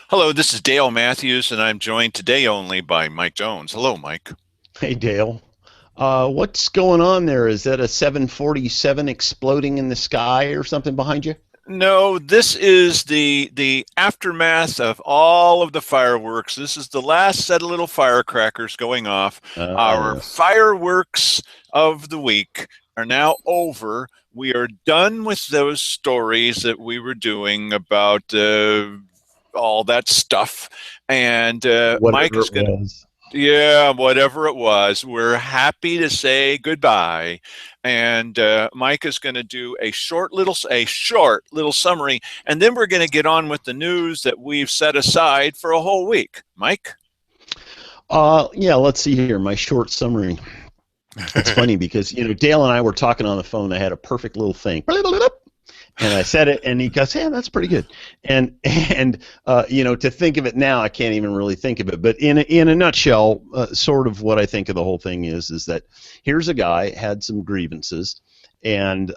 Hello, this is Dale Matthews, and I'm joined today only by Mike Jones. Hello, Mike. Hey Dale, what's going on there? Is that a 747 exploding in the sky or something behind you? No, this is the aftermath of all of the fireworks. This is the last set of little firecrackers going off. Our Yes. fireworks of the week are now over. We are done with those stories that we were doing about all that stuff, and Mike Whatever is it going to. was. Yeah, whatever it was, we're happy to say goodbye. And Mike is going to do a short little summary, and then we're going to get on with the news that we've set aside for a whole week. Mike? Yeah, let's see here. My short summary. It's funny because Dale and I were talking on the phone. I had a perfect little thing, and I said it, and he goes, "Yeah, that's pretty good." And to think of it now, I can't even really think of it. But in a nutshell, sort of what I think of the whole thing is that here's a guy had some grievances, and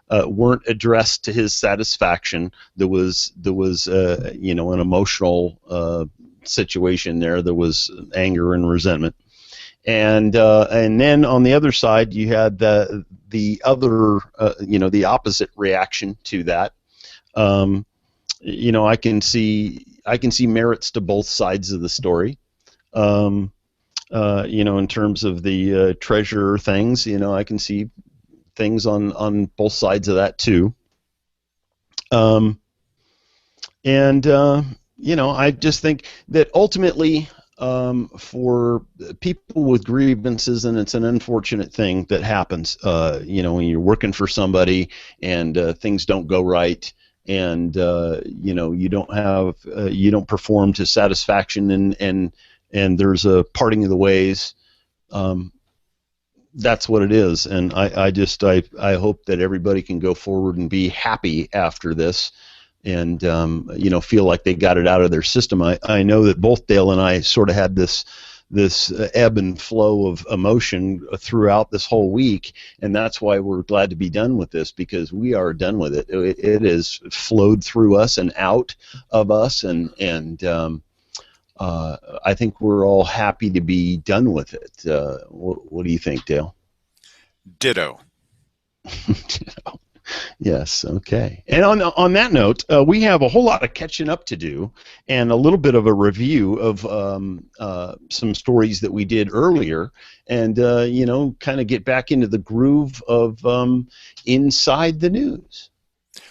weren't addressed to his satisfaction. There was an emotional situation there. There was anger and resentment, and then on the other side you had the other the opposite reaction to that. um, I can see merits to both sides of the story. um, in terms of the treasure things, I can see things on both sides of that too. um, and I just think that ultimately, for people with grievances, and it's an unfortunate thing that happens, when you're working for somebody and things don't go right, and you don't perform to satisfaction, and there's a parting of the ways. Um, that's what it is, and I hope that everybody can go forward and be happy after this, and feel like they got it out of their system. I know that both Dale and I sort of had this ebb and flow of emotion throughout this whole week, and that's why we're glad to be done with this, because we are done with it. It has flowed through us and out of us, and I think we're all happy to be done with it. What do you think, Dale? Ditto. Yes, okay. And on that note, we have a whole lot of catching up to do, and a little bit of a review of some stories that we did earlier, and kind of get back into the groove of inside the news.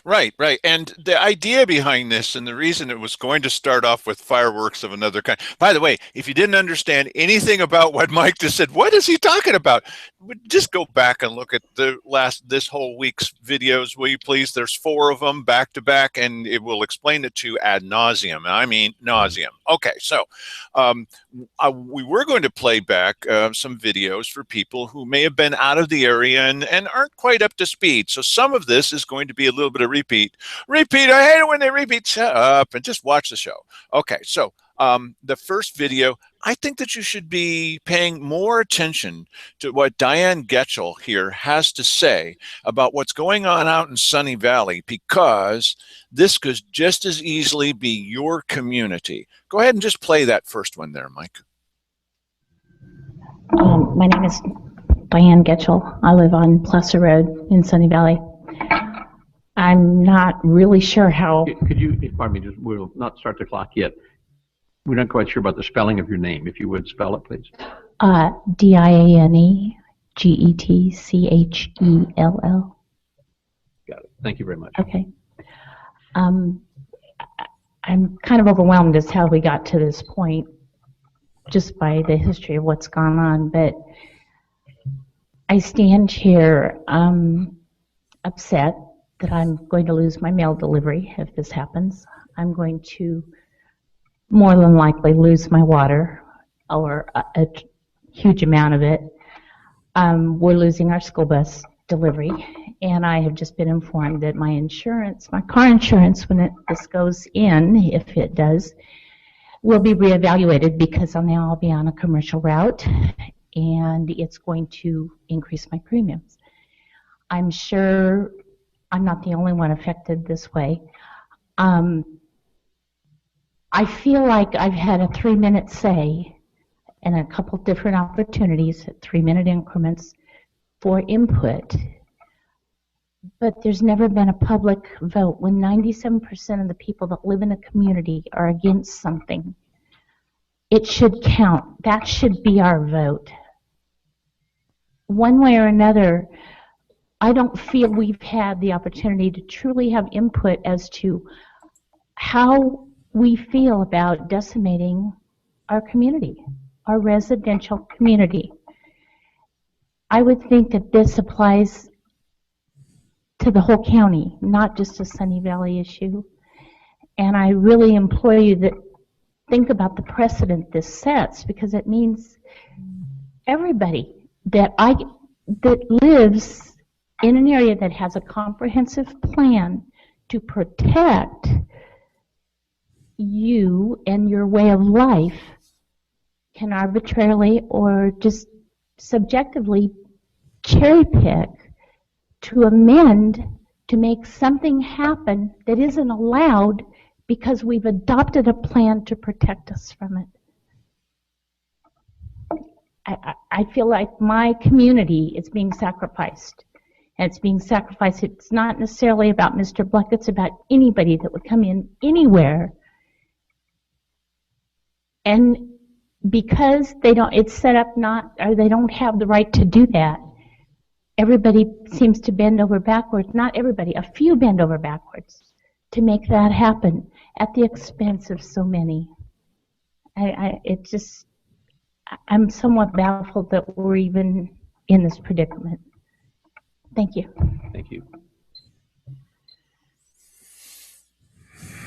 Right, right. And the idea behind this and the reason it was going to start off with fireworks of another kind. By the way, if you didn't understand anything about what Mike just said, what is he talking about? Just go back and look at this whole week's videos, will you please? There's four of them back to back, and it will explain it to you ad nauseum. I mean, nauseum. Okay, so um, we were going to play back some videos for people who may have been out of the area and aren't quite up to speed. So some of this is going to be a little bit of repeat. Repeat. I hate it when they repeat. Shut up and just watch the show. Okay, so the first video, I think that you should be paying more attention to what Diane Getchell here has to say about what's going on out in Sunny Valley, because this could just as easily be your community. Go ahead and just play that first one there, Mike. My name is Diane Getchell. I live on Placer Road in Sunny Valley. I'm not really sure how. Could you, pardon me, we'll not start the clock yet. We're not quite sure about the spelling of your name. If you would spell it, please. Dianegetchell. Got it. Thank you very much. Okay. Um, I'm kind of overwhelmed as how we got to this point, just by the history of what's gone on. But I stand here upset that I'm going to lose my mail delivery if this happens. I'm going to more than likely lose my water, or a huge amount of it. We're losing our school bus delivery, and I have just been informed that my insurance, my car insurance, when this goes in, if it does, will be reevaluated, because now I'll be on a commercial route, and it's going to increase my premiums. I'm sure I'm not the only one affected this way. I feel like I've had a 3-minute say and a couple different opportunities at 3-minute increments for input, but there's never been a public vote. When 97% of the people that live in a community are against something, it should count. That should be our vote. One way or another, I don't feel we've had the opportunity to truly have input as to how we feel about decimating our community, our residential community. I would think that this applies to the whole county, not just a Sunny Valley issue. And I really implore you to think about the precedent this sets, because it means everybody that lives in an area that has a comprehensive plan to protect you and your way of life can arbitrarily or just subjectively cherry pick to amend to make something happen that isn't allowed because we've adopted a plan to protect us from it. I feel like my community is being sacrificed. And it's being sacrificed. It's not necessarily about Mr. Black. It's about anybody that would come in anywhere. And because they don't, it's set up not, or they don't have the right to do that, everybody seems to bend over backwards. Not everybody, a few bend over backwards to make that happen at the expense of so many. I'm somewhat baffled that we're even in this predicament. Thank you. Thank you.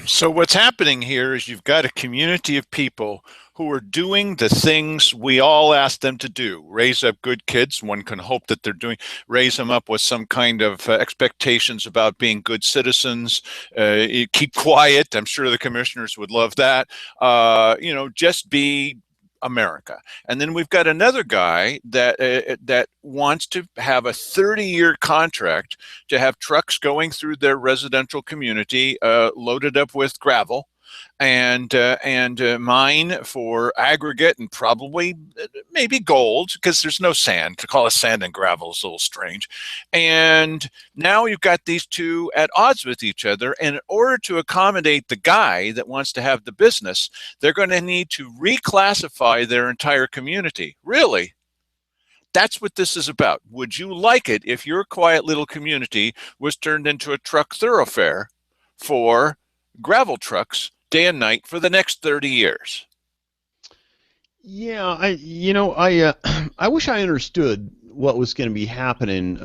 So what's happening here is you've got a community of people who are doing the things we all ask them to do. Raise up good kids. One can hope that they're raise them up with some kind of expectations about being good citizens. Keep quiet. I'm sure the commissioners would love that. Just be America. And then we've got another guy that wants to have a 30-year contract to have trucks going through their residential community loaded up with gravel and mine for aggregate and probably maybe gold, because there's no sand. To call it sand and gravel is a little strange. And now you've got these two at odds with each other. And in order to accommodate the guy that wants to have the business, they're going to need to reclassify their entire community. Really? That's what this is about. Would you like it if your quiet little community was turned into a truck thoroughfare for gravel trucks day and night for the next 30 years? Yeah, I wish I understood what was going to be happening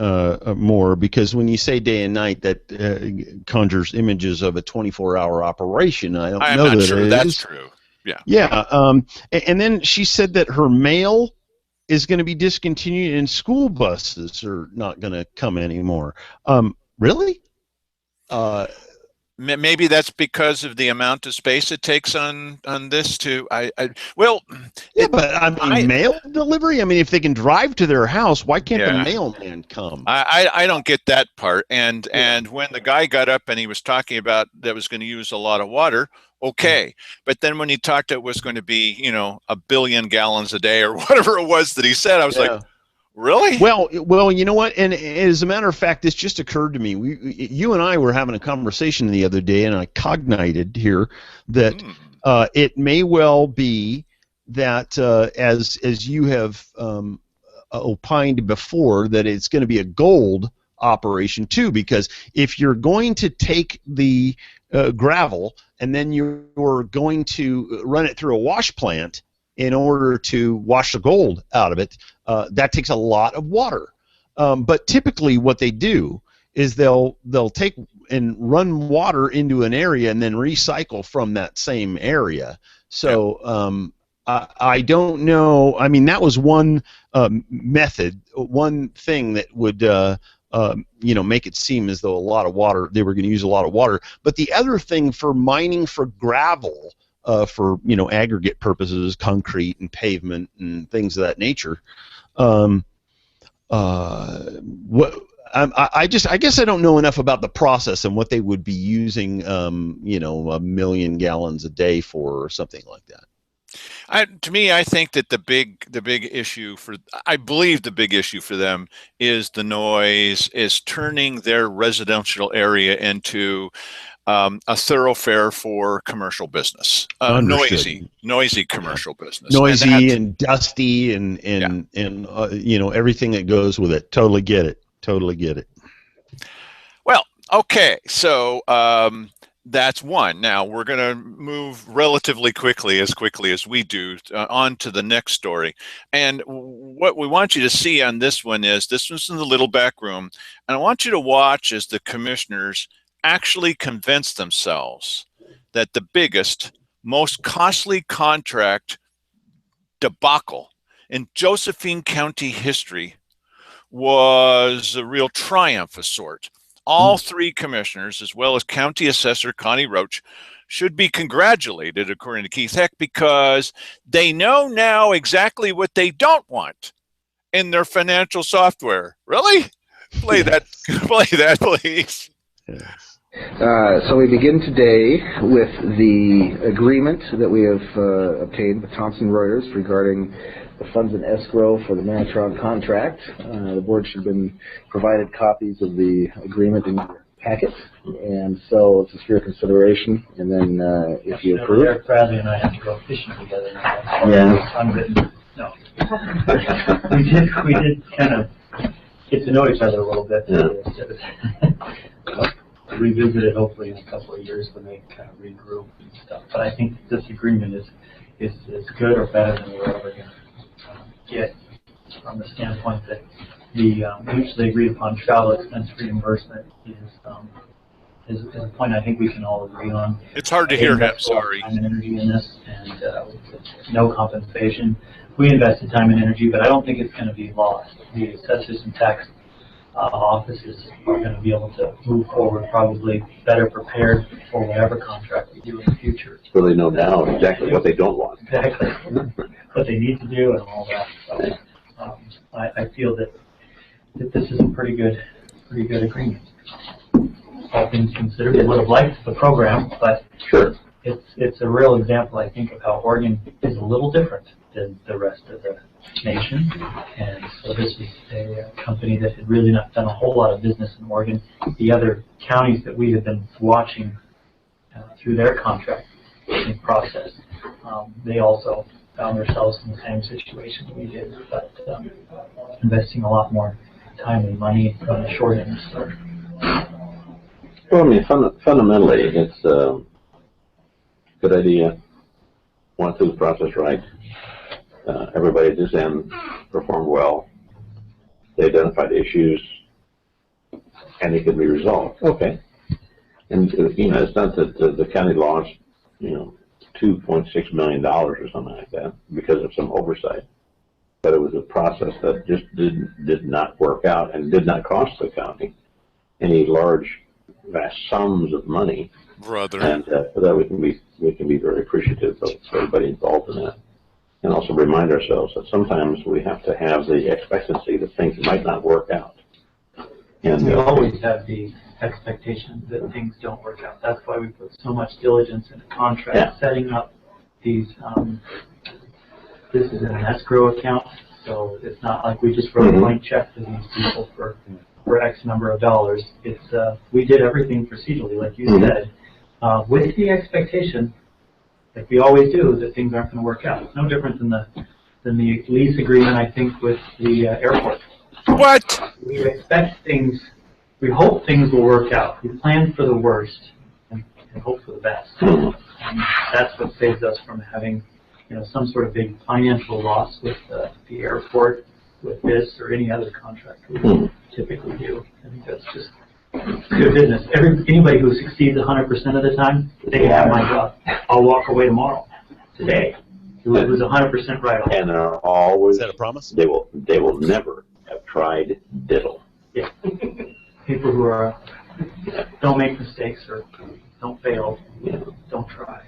more, because when you say day and night, that conjures images of a 24-hour operation. I don't know that I'm not sure that's true. Yeah. Yeah. And then she said that her mail is going to be discontinued and school buses are not going to come anymore. Really? Maybe that's because of the amount of space it takes on this too. Mail delivery. I mean, if they can drive to their house, why can't the mailman come? I don't get that part. And when the guy got up and he was talking about that was going to use a lot of water, okay. But then when he talked it was going to be 1 billion gallons a day or whatever it was that he said, I was like, really? Well, you know what? And as a matter of fact, this just occurred to me. You and I were having a conversation the other day, and I cognited here that it may well be that, as you have opined before, that it's going to be a gold operation too. Because if you're going to take the gravel and then you're going to run it through a wash plant in order to wash the gold out of it, that takes a lot of water. But typically what they do is they'll take and run water into an area and then recycle from that same area. So I don't know. I mean, that was one method, one thing that would make it seem as though a lot of water, they were going to use a lot of water. But the other thing for mining for gravel, for aggregate purposes, concrete and pavement and things of that nature. I guess I don't know enough about the process and what they would be using, you know, 1 million gallons a day for or something like that. To me, I think that the big issue for, I believe the big issue for them is the noise, is turning their residential area into a thoroughfare for commercial business, Understood. noisy commercial business, and Noisy that, and dusty and yeah. you know, everything that goes with it. Totally get it. Totally get it. Well, okay, so that's one. Now we're going to move relatively quickly as we do, on to the next story. And what we want you to see on this one is, this one's in the little back room, and I want you to watch as the commissioners actually convince themselves that the biggest, most costly contract debacle in Josephine County history was a real triumph of sort. All three commissioners, as well as County Assessor Connie Roach, should be congratulated, according to Keith Heck, because they know now exactly what they don't want in their financial software. Really? Play that, please. Yes. So we begin today with the agreement that we have obtained with Thomson Reuters regarding the funds in escrow for the Manitron contract. The board should have been provided copies of the agreement in your packet, and so it's for your consideration. And then if you approve, Eric Bradley and I have to go fishing together now. Yeah. Unwritten. No. we did kind of get to know each other a little bit. Yeah. Revisit it hopefully in a couple of years when they kind of regroup and stuff. But I think this agreement is good or better than we're ever going to get, from the standpoint that the mutually agreed upon travel expense reimbursement is a point I think we can all agree on. It's hard to hear him, sorry. Time and energy in this, and no compensation. We invested time and energy, but I don't think it's going to be lost. The assessors and tax offices are going to be able to move forward probably better prepared for whatever contract we do in the future. So they know now exactly what they don't want. Exactly. What they need to do and all that. So I feel that this is a pretty good agreement. All things considered, we would have liked the program, but Sure. It's a real example, I think, of how Oregon is a little different than the rest of the nation. And so this is a company that had really not done a whole lot of business in Oregon. The other counties that we have been watching through their contract process, they also found themselves in the same situation we did, but investing a lot more time and money on the short end. So. Well, I mean, fundamentally, it's a good idea. Went through the process right. Everybody at this end performed well. They identified issues, and they could be resolved. Okay. And you know, it's not that the county lost, you know, $2.6 million or something like that because of some oversight, but it was a process that just did not work out and did not cost the county any vast sums of money. Brother. And for that we can be very appreciative of everybody involved in that, and also remind ourselves that sometimes we have to have the expectancy that things might not work out. And we always have the expectation that things don't work out. That's why we put so much diligence in the contract, setting up these. This is an escrow account, so it's not like we just wrote a blank check to these people for X number of dollars. It's we did everything procedurally, like you said, with the expectation, like we always do, that things aren't going to work out. It's no different than the lease agreement, I think, with the airport. What? We expect things. We hope things will work out. We plan for the worst and hope for the best. And that's what saves us from having, you know, some sort of big financial loss with the airport, with this or any other contract we typically do. I think that's just good business. Anybody who succeeds 100% of the time, they have my job. I'll walk away tomorrow, today. It was 100% right on. And they're always. Is that a promise? They will never have tried diddle. Yeah. People who are don't make mistakes or don't fail, don't try.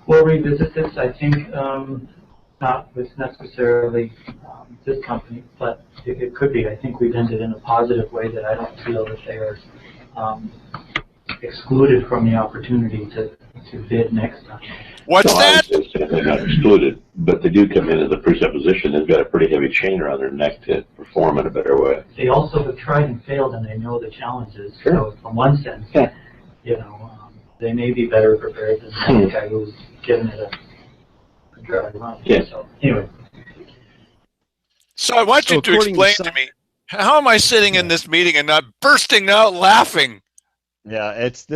We'll revisit this, I think, not with necessarily this company, but it could be. I think we've ended in a positive way that I don't feel that they are excluded from the opportunity to bid next time. What's No, I that? was saying they're not excluded, but they do come in as a presupposition. They've got a pretty heavy chain around their neck to perform in a better way. They also have tried and failed, and they know the challenges. Sure. So, from one sense, Yeah. you know, they may be better prepared than the guy who's given it a dry run. Yeah. So, anyway. So I want you to explain to me, how am I sitting in this meeting and not bursting out laughing? Yeah, it's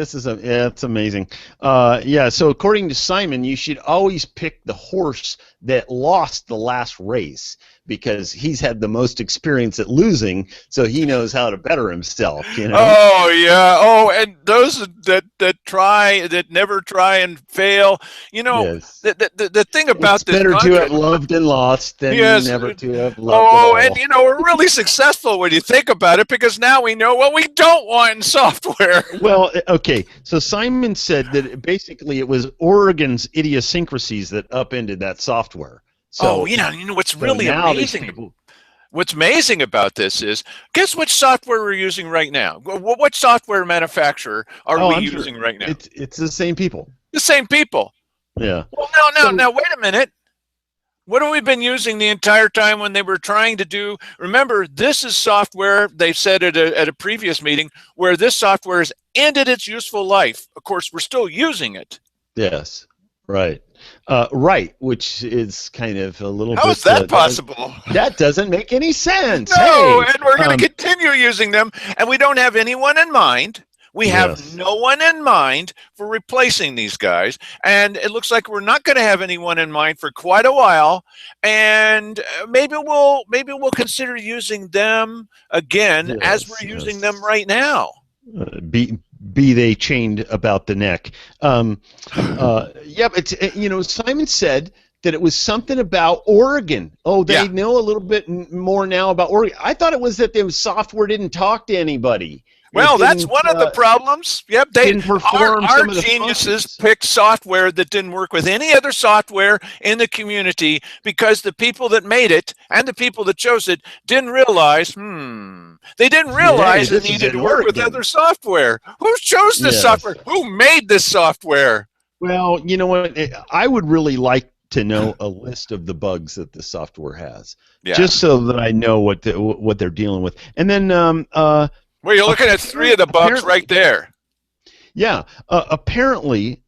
amazing. So according to Simon, you should always pick the horse that lost the last race because he's had the most experience at losing, so he knows how to better himself. You know? Oh yeah. Oh, and those that never try and fail. You know, Yes. the thing about It's this better to contract, have loved and lost than Yes. never to have loved Oh, at all. and you know, we're really successful when you think about it because now we know what we don't want in software. Well, okay. So Simon said that basically it was Oregon's idiosyncrasies that upended that software. So, You know what's so really now these amazing. people- What's amazing about this is, guess what software we're using right now? What software manufacturer are we I'm sure using right now? It's the same people. The same people. Yeah. Well, now, wait a minute. What have we been using the entire time when they were trying to do? Remember, this is software, they said at a previous meeting, where this software has ended its useful life. Of course, we're still using it. Yes. Right. Right, which is kind of a little bit... How is that possible? That doesn't make any sense. No, Hey, and we're going to continue using them, and we don't have anyone in mind. We have Yes. no one in mind for replacing these guys, and it looks like we're not going to have anyone in mind for quite a while. And maybe we'll consider using them again as we're using them right now. Be they chained about the neck. But Simon said that it was something about Oregon. Oh, they know a little bit more now about Oregon. I thought it was that the software didn't talk to anybody. Well, that's one of the problems. Yep, our geniuses picked software that didn't work with any other software in the community because the people that made it and the people that chose it didn't realize, they didn't realize it needed to work with other software. Who chose this software? Who made this software? Well, you know what? I would really like to know a list of the bugs that the software has, just so that I know what they're dealing with. And then well, you're looking at 3 of the bugs right there. Yeah. Apparently,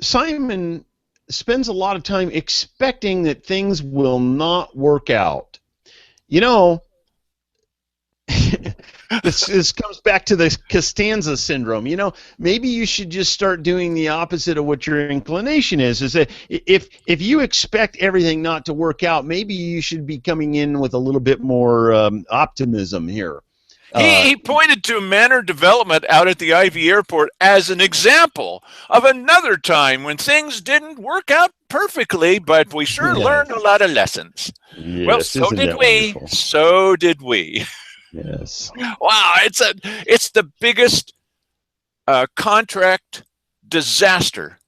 Simon spends a lot of time expecting that things will not work out. You know, this comes back to the Costanza syndrome. You know, maybe you should just start doing the opposite of what your inclination is that if you expect everything not to work out, maybe you should be coming in with a little bit more optimism here. He pointed to manor development out at the Ivy Airport as an example of another time when things didn't work out perfectly, but we sure learned a lot of lessons. Yes, well, so did we. Wonderful? So did we. Yes. Wow, it's the biggest contract disaster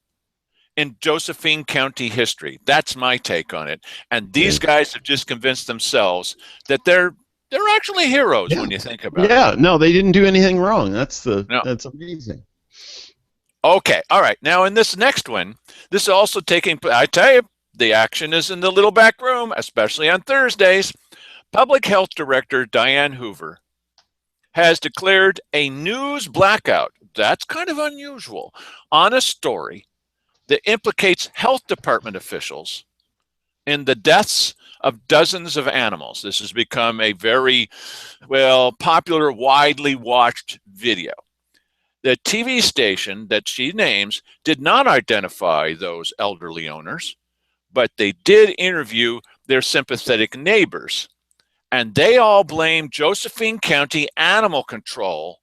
in Josephine County history. That's my take on it. And these guys have just convinced themselves that they're actually heroes when you think about it. Yeah, no, they didn't do anything wrong. That's amazing. Okay, all right. Now in this next one, this is also taking, I tell you, the action is in the little back room, especially on Thursdays. Public Health Director Diane Hoover has declared a news blackout, that's kind of unusual, on a story that implicates health department officials in the deaths of dozens of animals. This has become a very, popular, widely watched video. The TV station that she names did not identify those elderly owners, but they did interview their sympathetic neighbors. And they all blame Josephine County Animal Control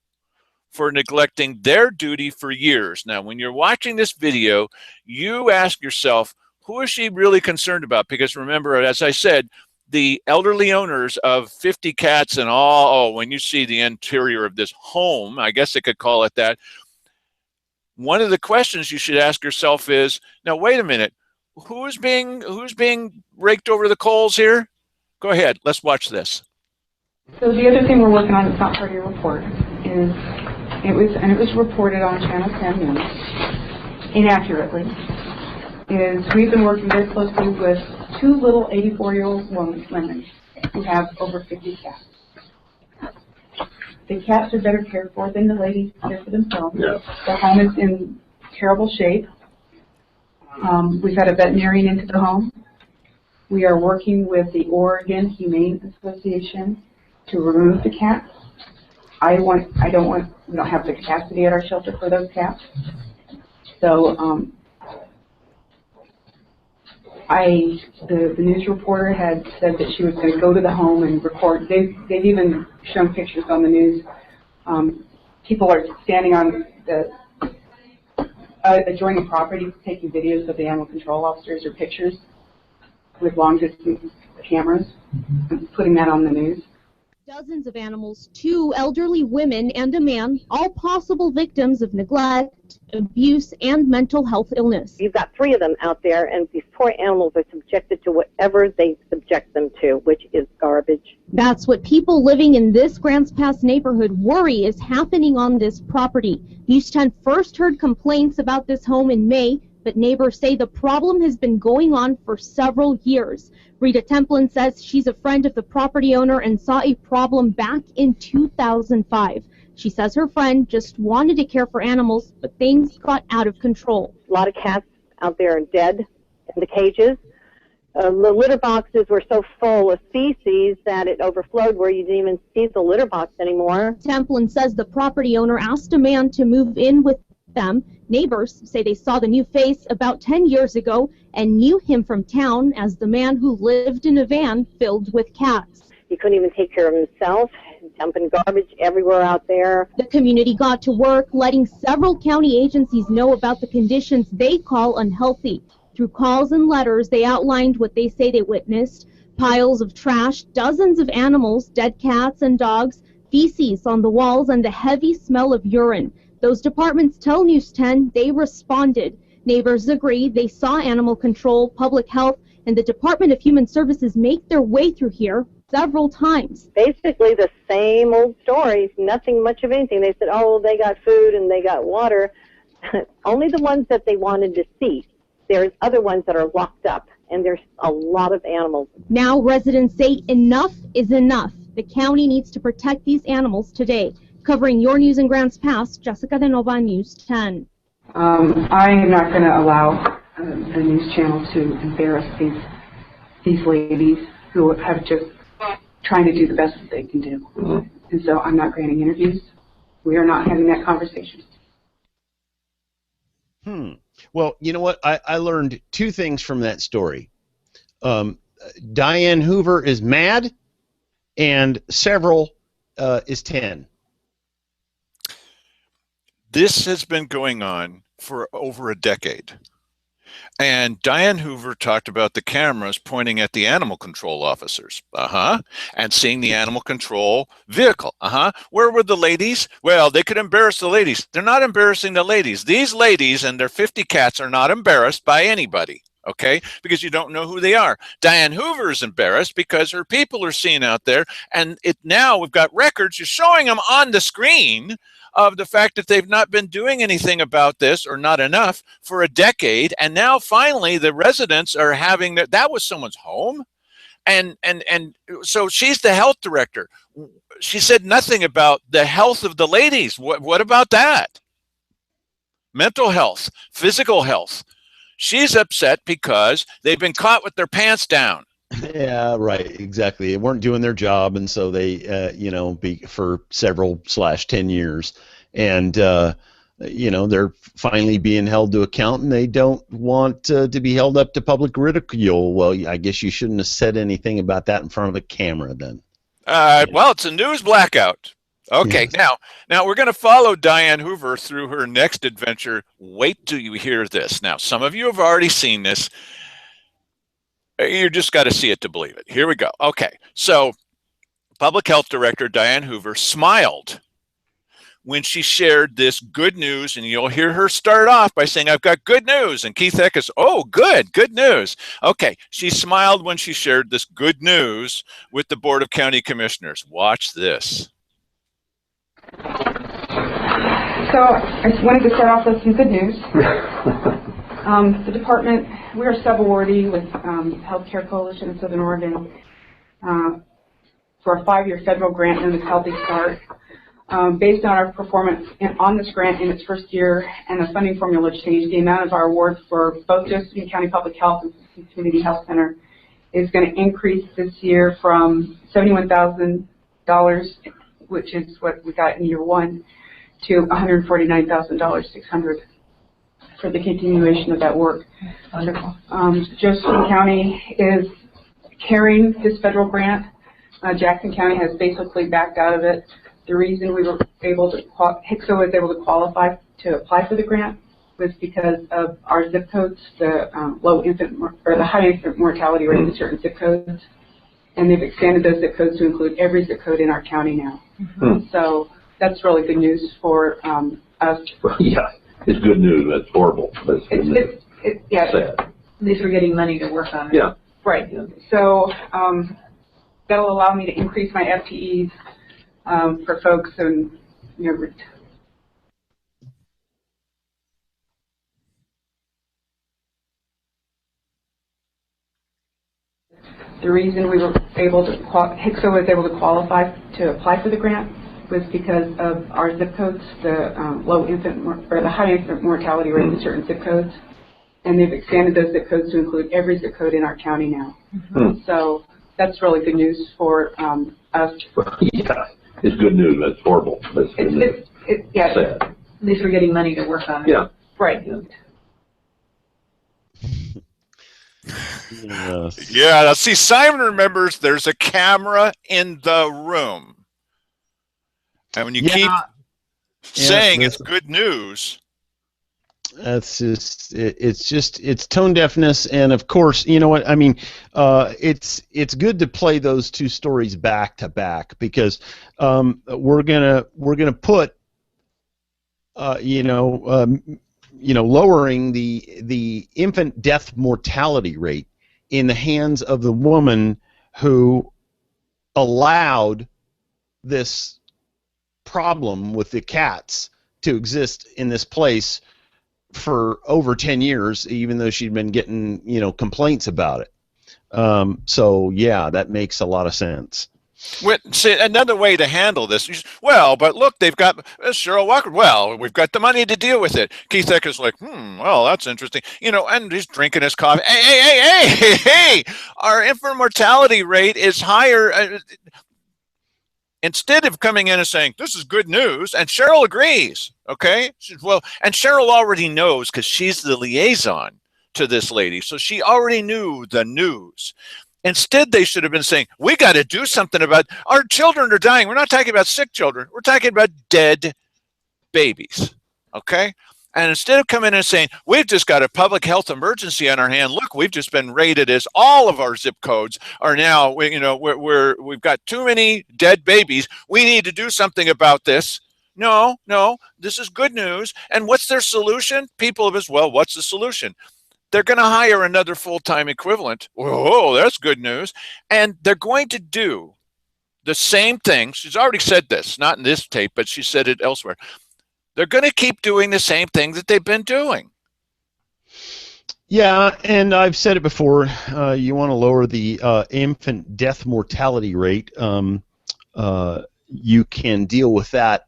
for neglecting their duty for years. Now, when you're watching this video, you ask yourself, who is she really concerned about? Because remember, as I said, the elderly owners of 50 cats and all, when you see the interior of this home, I guess I could call it that, one of the questions you should ask yourself is, now, wait a minute, who's being raked over the coals here? Go ahead. Let's watch this. So the other thing we're working on that's not part of your report is it was reported on Channel 10 News inaccurately. Is we've been working very closely with two little 84-year-old women who have over 50 cats. The cats are better cared for than the ladies care for themselves. Yeah. The home is in terrible shape. We've had a veterinarian into the home. We are working with the Oregon Humane Association to remove the cats. We don't have the capacity at our shelter for those cats. So the news reporter had said that she was going to go to the home and record. They've even shown pictures on the news. People are standing on the adjoining property taking videos of the animal control officers or pictures with long distance cameras and putting that on the news. Dozens of animals, 2 elderly women and a man, all possible victims of neglect, abuse, and mental health illness. You've got 3 of them out there, and these poor animals are subjected to whatever they subject them to, which is garbage. That's what people living in this Grants Pass neighborhood worry is happening on this property. News 10 first heard complaints about this home in May, but neighbors say the problem has been going on for several years. Rita Templin says she's a friend of the property owner and saw a problem back in 2005. She says her friend just wanted to care for animals, but things got out of control. A lot of cats out there are dead in the cages. The litter boxes were so full of feces that it overflowed where you didn't even see the litter box anymore. Templin says the property owner asked a man to move in with them. Neighbors say they saw the new face about 10 years ago and knew him from town as the man who lived in a van filled with cats. He couldn't even take care of himself, dumping garbage everywhere out there. The community got to work, letting several county agencies know about the conditions they call unhealthy. Through calls and letters, they outlined what they say they witnessed: piles of trash, dozens of animals, dead cats and dogs, feces on the walls, and the heavy smell of urine. Those departments tell News 10 they responded. Neighbors agree they saw animal control, public health, and the Department of Human Services make their way through here several times. Basically the same old stories, nothing much of anything. They said, oh, they got food and they got water. Only the ones that they wanted to see. There's other ones that are locked up, and there's a lot of animals. Now residents say enough is enough. The county needs to protect these animals today. Covering your news in Grants Pass, Jessica De Nova, News 10. I am not going to allow the news channel to embarrass these ladies who have just trying to do the best that they can do. Mm-hmm. And so I'm not granting interviews. We are not having that conversation. Well, you know what? I learned 2 things from that story. Diane Hoover is mad, and several is 10. This has been going on for over a decade. And Diane Hoover talked about the cameras pointing at the animal control officers, and seeing the animal control vehicle, Where were the ladies? Well, they could embarrass the ladies. They're not embarrassing the ladies. These ladies and their 50 cats are not embarrassed by anybody, okay? Because you don't know who they are. Diane Hoover is embarrassed because her people are seen out there, and now we've got records. You're showing them on the screen of the fact that they've not been doing anything about this, or not enough, for a decade, and now finally the residents are having that was someone's home, and so she's the health director. She said nothing about the health of the ladies. What about that? Mental health, physical health. She's upset because they've been caught with their pants down. Yeah, right, exactly. They weren't doing their job, and so they, for several/10 years, and they're finally being held to account, and they don't want to be held up to public ridicule. Well, I guess you shouldn't have said anything about that in front of a camera, then. Well, it's a news blackout. Okay, yes. Now we're going to follow Diane Hoover through her next adventure. Wait till you hear this. Now, some of you have already seen this. You just got to see it to believe it. Here we go. Okay, so Public Health Director Diane Hoover smiled when she shared this good news, and you'll hear her start off by saying, I've got good news. And Keith Eckes, oh, good news. Okay, she smiled when she shared this good news with the Board of County Commissioners. Watch this. So I just wanted to start off with some good news. The department, we are sub-awardee with Healthcare Coalition of Southern Oregon for a 5-year federal grant known as Healthy Start. Based on our performance on this grant in its first year and the funding formula change, the amount of our award for both Josephine County Public Health and Community Health Center is going to increase this year from $71,000, which is what we got in year 1, to $149,600 for the continuation of that work. Josephine County is carrying this federal grant. Jackson County has basically backed out of it. The reason we were able to, HCSO was able to qualify to apply for the grant was because of our zip codes, the the high infant mortality rate in certain zip codes, and they've expanded those zip codes to include every zip code in our county now. So that's really good news for us. Well, yeah, it's good news. That's horrible. But yeah, sad. At least we're getting money to work on it. Yeah. Right. Yeah. So that'll allow me to increase my FTEs for folks and, you know, the reason we were able to, HCSO was able to qualify to apply for the grant was because of our zip codes, the the high infant mortality rate in certain zip codes, and they've expanded those zip codes to include every zip code in our county now. So that's really good news for us. Well, yeah, it's good news. That's horrible. But yeah, sad. At least we're getting money to work on it. Yeah. Right. Yeah. Yes. Yeah, now see, Simon remembers there's a camera in the room. And when you keep saying it's good news, that's just it's tone deafness. And of course, you know what I mean, it's good to play those two stories back to back, because we're gonna put lowering the infant death mortality rate in the hands of the woman who allowed this problem with the cats to exist in this place for over 10 years, even though she'd been getting, complaints about it. So yeah, that makes a lot of sense. See, another way to handle this, well, but look, they've got Cheryl Walker. Well, we've got the money to deal with it. Keith Ecker's like, well, that's interesting. And he's drinking his coffee. Hey, our infant mortality rate is higher. Instead of coming in and saying, this is good news, and Cheryl agrees, okay? Well, and Cheryl already knows because she's the liaison to this lady, so she already knew the news. Instead, they should have been saying, we got to do something about our children are dying. We're not talking about sick children. We're talking about dead babies, okay? And instead of coming in and saying, we've just got a public health emergency on our hand. Look, we've just been rated as all of our zip codes are now, we've got too many dead babies. We need to do something about this. No, this is good news. And what's their solution? People have well, what's the solution? They're going to hire another full-time equivalent. Whoa, that's good news. And they're going to do the same thing. She's already said this, not in this tape, but she said it elsewhere. They're going to keep doing the same thing that they've been doing. Yeah, and I've said it before. You want to lower the infant death mortality rate. You can deal with that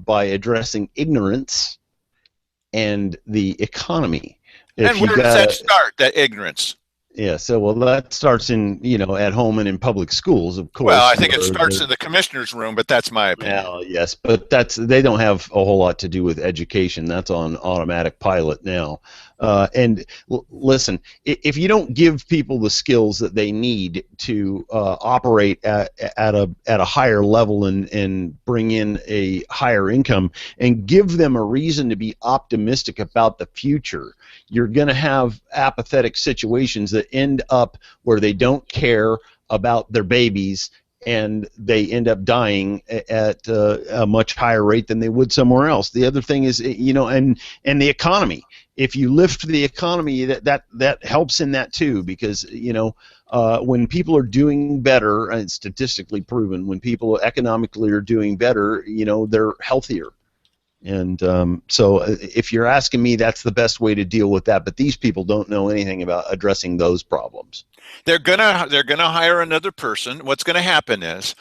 by addressing ignorance and the economy. And where does that start, that ignorance? Yeah, so that starts in, at home and in public schools, of course. Well, I think it starts in the commissioner's room, but that's my opinion. Well, yes, but they don't have a whole lot to do with education. That's on automatic pilot now. Listen, if you don't give people the skills that they need to operate at a higher level and bring in a higher income and give them a reason to be optimistic about the future, you're going to have apathetic situations that end up where they don't care about their babies and they end up dying at a much higher rate than they would somewhere else. The other thing is, and the economy. If you lift the economy, that helps in that too, because when people are doing better, and it's statistically proven, when people economically are doing better, they're healthier. And so if you're asking me, that's the best way to deal with that. But these people don't know anything about addressing those problems. They're gonna hire another person. What's going to happen is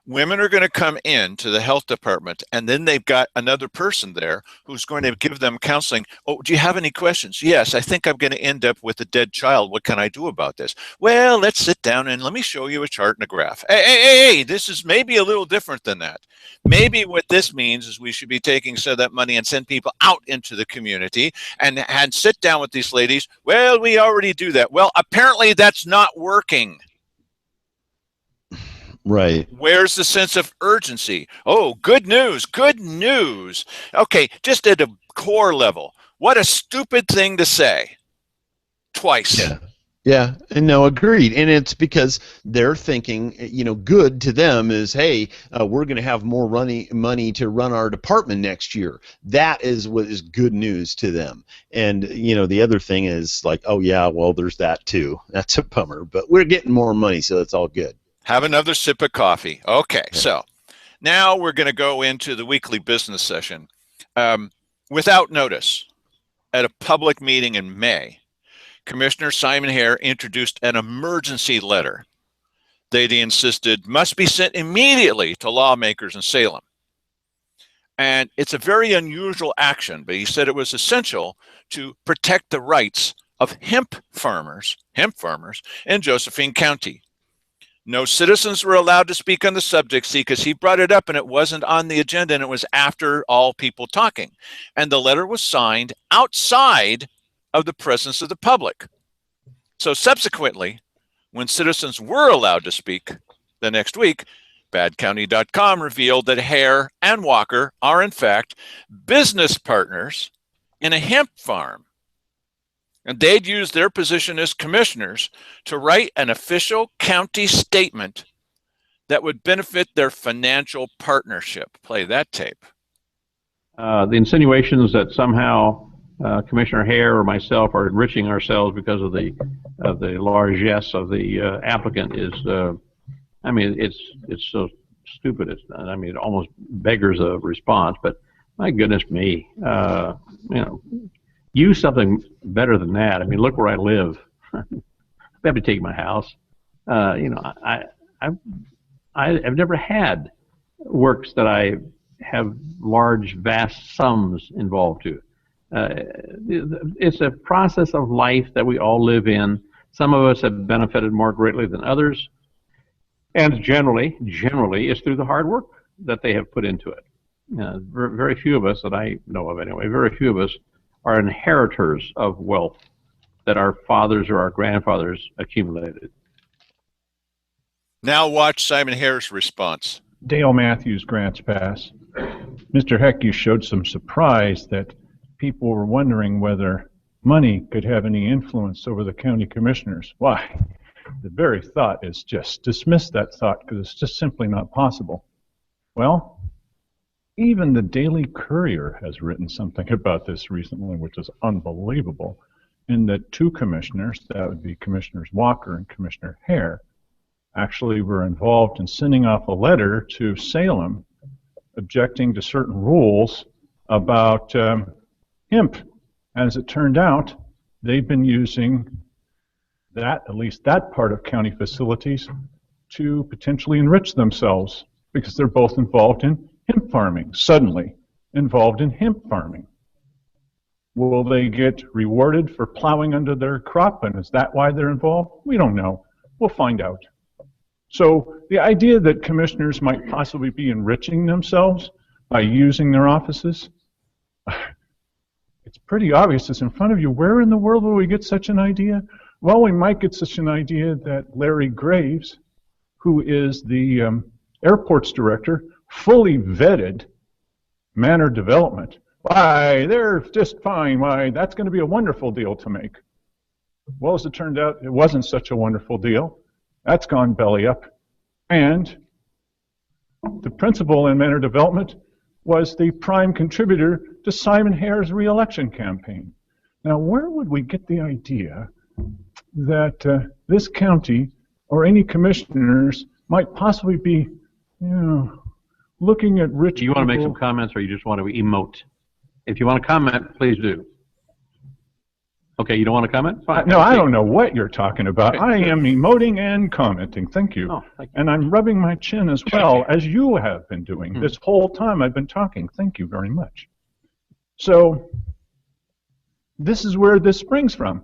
women are going to come in to the health department, and then they've got another person there who's going to give them counseling. Oh, do you have any questions? Yes, I think I'm going to end up with a dead child. What can I do about this? Well, let's sit down and let me show you a chart and a graph. Hey, this is maybe a little different than that. Maybe what this means is we should be taking some of that money and send people out into the community and sit down with these ladies. Well, we already do that. Well, apparently that's not working. Right. Where's the sense of urgency? Oh, good news, good news. Okay, just at a core level, what a stupid thing to say twice. Yeah, and no, agreed. And it's because they're thinking, good to them is, hey, we're going to have more money to run our department next year. That is what is good news to them. And, the other thing is like, oh, yeah, well, there's that too. That's a bummer. But we're getting more money, so it's all good. Have another sip of coffee. Okay, so now we're going to go into the weekly business session. Without notice, at a public meeting in May, Commissioner Simon Hare introduced an emergency letter that he insisted must be sent immediately to lawmakers in Salem. And it's a very unusual action, but he said it was essential to protect the rights of hemp farmers in Josephine County. No citizens were allowed to speak on the subject, see, because he brought it up and it wasn't on the agenda, and it was after all people talking. And the letter was signed outside of the presence of the public. So subsequently, when citizens were allowed to speak the next week, badcounty.com revealed that Hare and Walker are in fact business partners in a hemp farm. And they'd use their position as commissioners to write an official county statement that would benefit their financial partnership. Play that tape. The insinuations that somehow Commissioner Hare or myself are enriching ourselves because of the largesse of the applicant is, it's so stupid. It almost beggars a response. But my goodness me, use something better than that. Look where I live. I have to take my house. I've never had works that I have large, vast sums involved to. It's a process of life that we all live in. Some of us have benefited more greatly than others, and generally, it's through the hard work that they have put into it. Very few of us that I know of anyway, very few of us are inheritors of wealth that our fathers or our grandfathers accumulated. Now watch Simon Hare's response. Dale Matthews, Grants Pass. Mr. Heck, you showed some surprise that people were wondering whether money could have any influence over the county commissioners. Why? The very thought is just dismiss that thought because it's just simply not possible. Well, even the Daily Courier has written something about this recently, which is unbelievable, in that two commissioners, that would be Commissioners Walker and Commissioner Hare, actually were involved in sending off a letter to Salem objecting to certain rules about hemp. As it turned out, they've been using that, at least that part of county facilities, to potentially enrich themselves because they're both involved in hemp farming, suddenly involved in hemp farming. Will they get rewarded for plowing under their crop, and is that why they're involved? We don't know. We'll find out. So the idea that commissioners might possibly be enriching themselves by using their offices, it's pretty obvious. It's in front of you. Where in the world will we get such an idea? Well, we might get such an idea that Larry Graves, who is the airports director, fully vetted Manor Development. Why, they're just fine. Why, that's going to be a wonderful deal to make. Well, as it turned out, it wasn't such a wonderful deal. That's gone belly up. And The principal in Manor Development was the prime contributor to Simon Hare's re-election campaign. Now, where would we get the idea that this county or any commissioners might possibly be, looking at rich Do you want to make people? some comments, or you just want to emote? If you want to comment, please do. Okay, you don't want to comment? Fine. No, I don't know what you're talking about. Okay. I am emoting and commenting. Thank you. Oh, thank you. And I'm rubbing my chin as well, as you have been doing this whole time I've been talking. Thank you very much. So, this is where this springs from.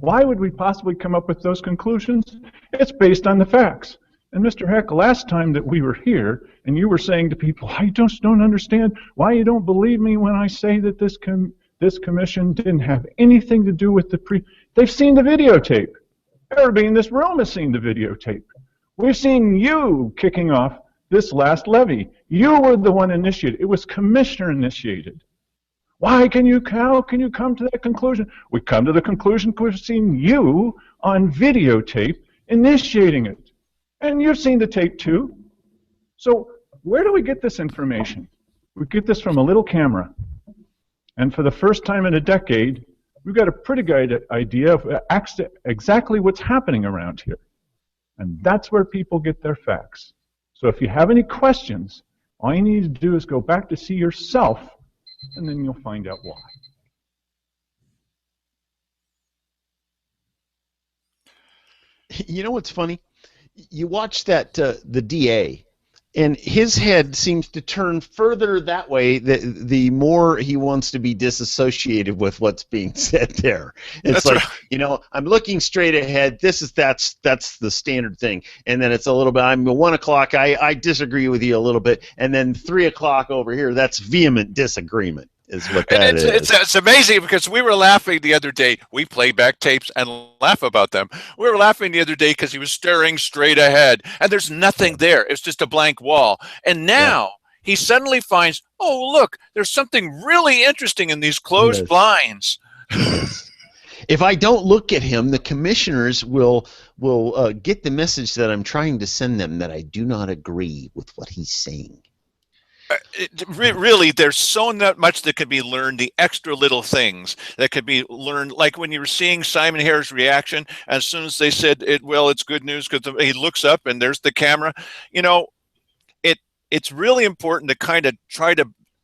Why would we possibly come up with those conclusions? It's based on the facts. And Mr. Heck, last time that we were here, and you were saying to people, I just don't understand why you don't believe me when I say that this commission didn't have anything to do with they've seen the videotape. Everybody in this room has seen the videotape. We've seen you kicking off this last levy. You were the one initiated. It was commissioner initiated. How can you come to that conclusion? We come to the conclusion because we've seen you on videotape initiating it. And you've seen the tape too. So where do we get this information? We get this from a little camera. And for the first time in a decade, we've got a pretty good idea of exactly what's happening around here. And that's where people get their facts. So if you have any questions, all you need to do is go back to see yourself, and then you'll find out why. You know what's funny? You watch that the DA, and his head seems to turn further that way the more he wants to be disassociated with what's being said there. It's That's like, right. I'm looking straight ahead. That's the standard thing. And then it's a little bit, I'm 1 o'clock, I disagree with you a little bit. And then 3 o'clock over here, that's vehement disagreement. Is what that is. It's amazing because we were laughing the other day. We play back tapes and laugh about them. We were laughing the other day because he was staring straight ahead, and there's nothing there. It's just a blank wall. And now he suddenly finds, oh, look, there's something really interesting in these closed blinds. If I don't look at him, the commissioners will get the message that I'm trying to send them, that I do not agree with what he's saying. Really, there's so much that could be learned, the extra little things that could be learned, like when you were seeing Simon Hare's reaction, as soon as they said, it's good news, because he looks up and there's the camera. It's really important to kind of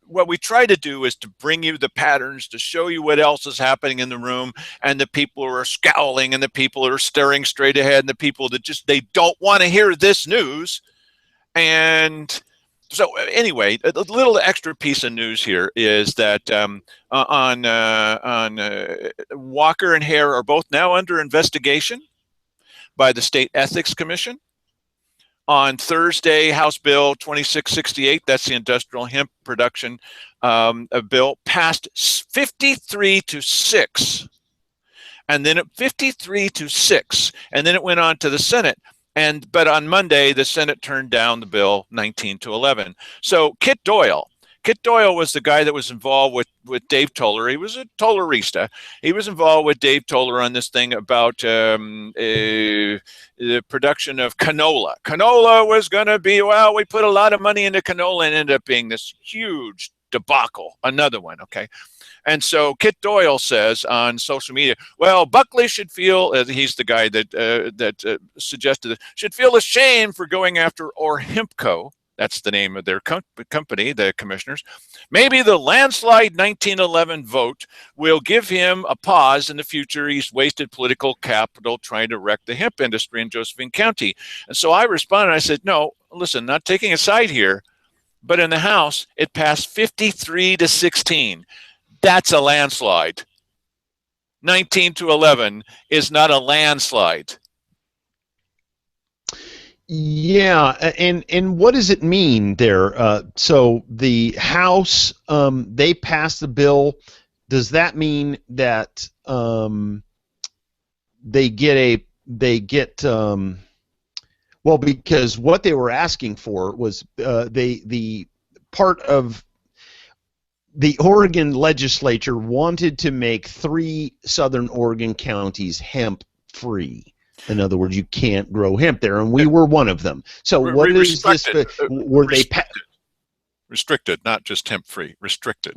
what we try to do is to bring you the patterns, to show you what else is happening in the room, and the people who are scowling, and the people who are staring straight ahead, and the people that they don't want to hear this news. And so anyway, a little extra piece of news here is that on Walker and Hare are both now under investigation by the State Ethics Commission. On Thursday, House Bill 2668, that's the industrial hemp production bill, passed 53-6, and then 53-6, and then it went on to the Senate. But on Monday, the Senate turned down the bill 19-11. So Kit Doyle was the guy that was involved with Dave Toller. He was a Tollerista. He was involved with Dave Toller on this thing about the production of canola. Canola was going to be, we put a lot of money into canola, and ended up being this huge debacle. Another one, okay? And so Kit Doyle says on social media, well, Buckley should feel, he's the guy that suggested it, should feel ashamed for going after Orhempco. That's the name of their company, the commissioners. Maybe the landslide 1911 vote will give him a pause in the future. He's wasted political capital trying to wreck the hemp industry in Josephine County. And so I responded, I said, no, listen, not taking a side here, but in the House, it passed 53-16. That's a landslide. 19-11 is not a landslide. Yeah, and what does it mean there? So the House, they passed the bill. Does that mean that they get well, because what they were asking for was the part of the Oregon legislature wanted to make 3 southern Oregon counties hemp free. In other words, you can't grow hemp there, and we were one of them. So what is this? Were they restricted, not just hemp-free, restricted?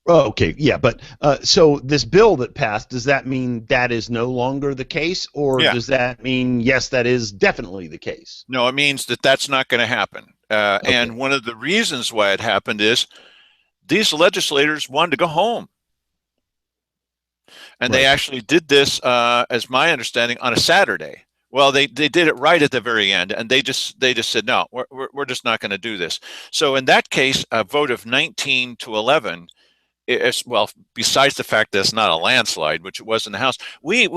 Oh, okay, yeah, but so this bill that passed, does that mean that is no longer the case, or does that mean, yes, that is definitely the case? No, it means that that's not going to happen. Okay. And one of the reasons why it happened is these legislators wanted to go home. And they actually did this, as my understanding, on a Saturday. Well, they did it right at the very end, and they just said, no, we're just not going to do this. So in that case, a vote of 19 to 11, well, besides the fact that it's not a landslide, which it was in the House, we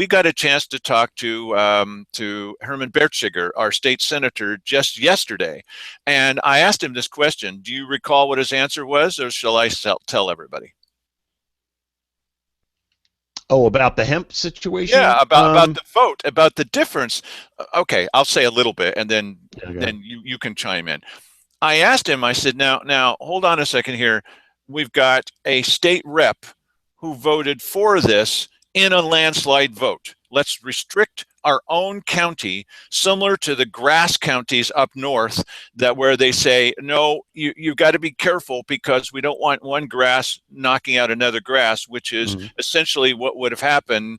got a chance to talk to Herman Bertschiger, our state senator, just yesterday, and I asked him this question. Do you recall what his answer was, or shall I tell everybody? Oh, about the hemp situation? Yeah, about the vote, about the difference. Okay, I'll say a little bit, and then you can chime in. I asked him. I said, now hold on a second here. We've got a state rep who voted for this in a landslide vote. Let's restrict our own county, similar to the grass counties up north, that where they say, no, you've got to be careful because we don't want one grass knocking out another grass, which is essentially what would have happened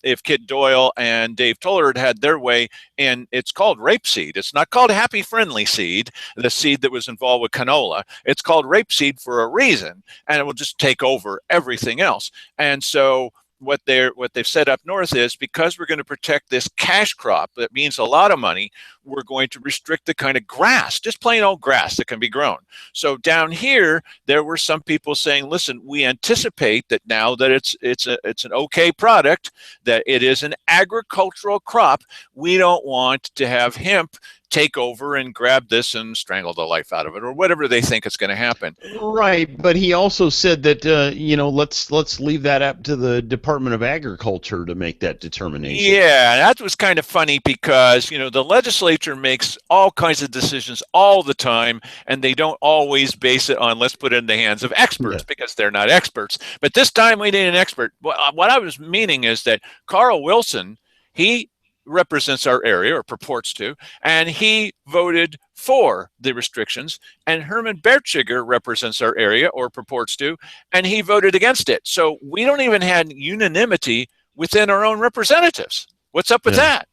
if Kit Doyle and Dave Toller had their way. And it's called rapeseed. It's not called happy friendly seed, the seed that was involved with canola. It's called rapeseed for a reason, and it will just take over everything else. And so what they've set up north is, because we're going to protect this cash crop that means a lot of money, we're going to restrict the kind of grass, just plain old grass that can be grown. So down here, there were some people saying, listen, we anticipate that now that it's an okay product, that it is an agricultural crop, we don't want to have hemp take over and grab this and strangle the life out of it, or whatever they think is going to happen. Right, but he also said that let's leave that up to the Department of Agriculture to make that determination. Yeah, that was kind of funny because the legislature makes all kinds of decisions all the time, and they don't always base it on let's put it in the hands of experts because they're not experts. But this time we need an expert. What I was meaning is that Carl Wilson, he represents our area, or purports to, and he voted for the restrictions, and Herman Bertschiger represents our area, or purports to, and he voted against it. So we don't even have unanimity within our own representatives. What's up with that?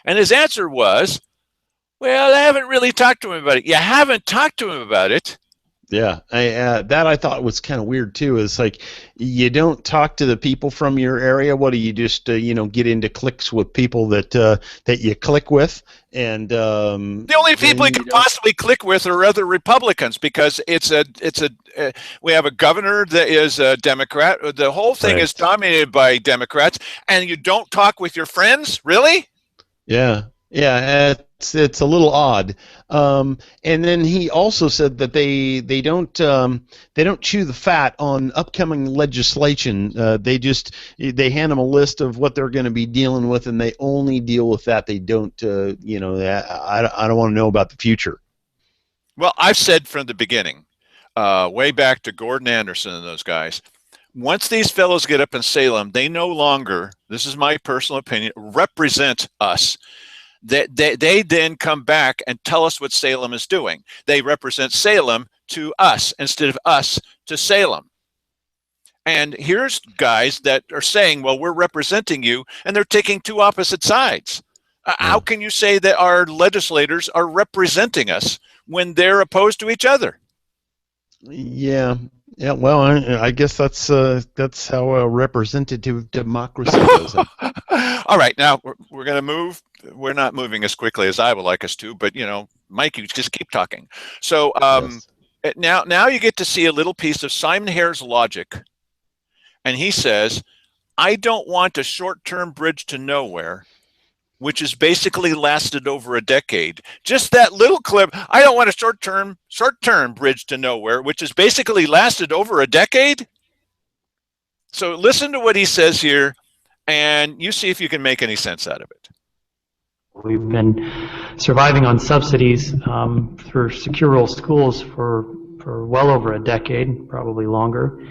And his answer was, well, I haven't really talked to him about it. You haven't talked to him about it? Yeah, that I thought was kind of weird too. It's like, you don't talk to the people from your area. What do you just get into cliques with people that you click with? And the only people you can possibly click with are other Republicans, because we have a governor that is a Democrat. The whole thing is dominated by Democrats, and you don't talk with your friends, really? Yeah. Yeah, it's a little odd. And then he also said that they don't chew the fat on upcoming legislation. They hand them a list of what they're going to be dealing with, and they only deal with that. They don't I don't want to know about the future. Well, I've said from the beginning, way back to Gordon Anderson and those guys, once these fellows get up in Salem, they no longer, this is my personal opinion, represent us. They then come back and tell us what Salem is doing. They represent Salem to us instead of us to Salem. And here's guys that are saying, well, we're representing you, and they're taking two opposite sides. How can you say that our legislators are representing us when they're opposed to each other? Yeah. Yeah, well, I guess that's how a representative democracy goes. All right, now we're going to move. We're not moving as quickly as I would like us to, but Mike, you just keep talking. So now you get to see a little piece of Simon Hare's logic, and he says, "I don't want a short-term bridge to nowhere, which has basically lasted over a decade." Just that little clip. I don't want a short-term bridge to nowhere, which has basically lasted over a decade. So listen to what he says here, and you see if you can make any sense out of it. We've been surviving on subsidies for secure rural schools for well over a decade, probably longer.